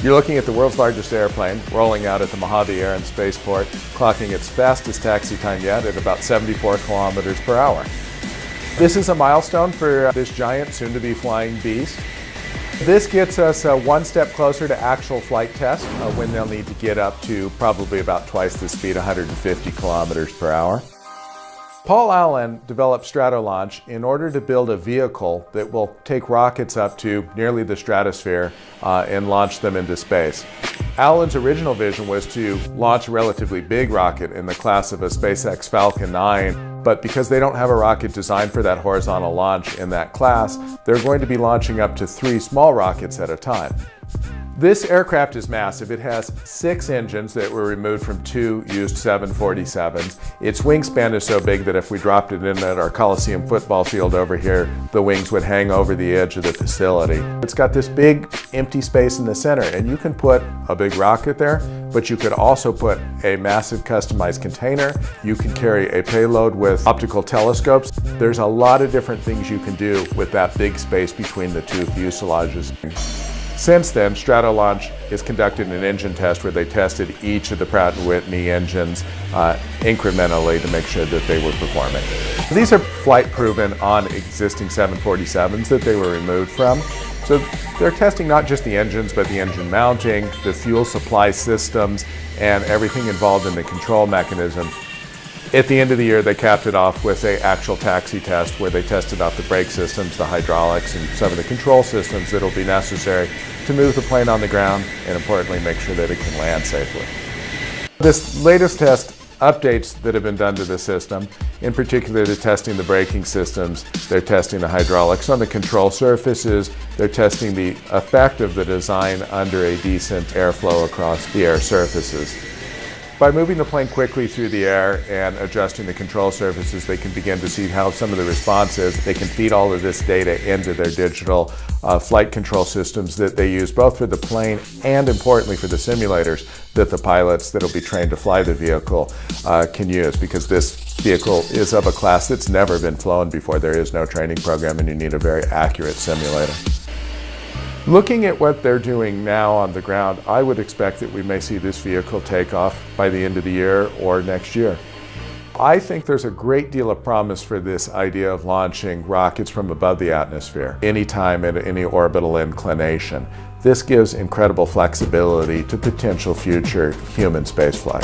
You're looking at the world's largest airplane rolling out at the Mojave Air and Spaceport, clocking its fastest taxi time yet at about 74 kilometers per hour. This is a milestone for this giant, soon-to-be flying beast. This gets us one step closer to actual flight test when they'll need to get up to probably about twice the speed, 150 kilometers per hour. Paul Allen developed Stratolaunch in order to build a vehicle that will take rockets up to nearly the stratosphere and launch them into space. Allen's original vision was to launch a relatively big rocket in the class of a SpaceX Falcon 9, but because they don't have a rocket designed for that horizontal launch in that class, they're going to be launching up to 3 small rockets at a time. This aircraft is massive. It has 6 engines that were removed from 2 used 747s. Its wingspan is so big that if we dropped it in at our Coliseum football field over here, the wings would hang over the edge of the facility. It's got this big empty space in the center, and you can put a big rocket there, but you could also put a massive customized container. You can carry a payload with optical telescopes. There's a lot of different things you can do with that big space between the 2 fuselages. Since then, Stratolaunch has conducted an engine test where they tested each of the Pratt & Whitney engines incrementally to make sure that they were performing. These are flight proven on existing 747s that they were removed from. So they're testing not just the engines, but the engine mounting, the fuel supply systems, and everything involved in the control mechanism. At the end of the year, they capped it off with an actual taxi test where they tested out the brake systems, the hydraulics, and some of the control systems that will be necessary to move the plane on the ground and, importantly, make sure that it can land safely. This latest test updates that have been done to the system. In particular, they're testing the braking systems, they're testing the hydraulics on the control surfaces, they're testing the effect of the design under a decent airflow across the air surfaces. By moving the plane quickly through the air and adjusting the control surfaces, they can begin to see how some of the response is. They can feed all of this data into their digital flight control systems that they use both for the plane and, importantly, for the simulators that the pilots that will be trained to fly the vehicle can use, because this vehicle is of a class that's never been flown before. There is no training program, and you need a very accurate simulator. Looking at what they're doing now on the ground, I would expect that we may see this vehicle take off by the end of the year or next year. I think there's a great deal of promise for this idea of launching rockets from above the atmosphere, anytime at any orbital inclination. This gives incredible flexibility to potential future human spaceflight.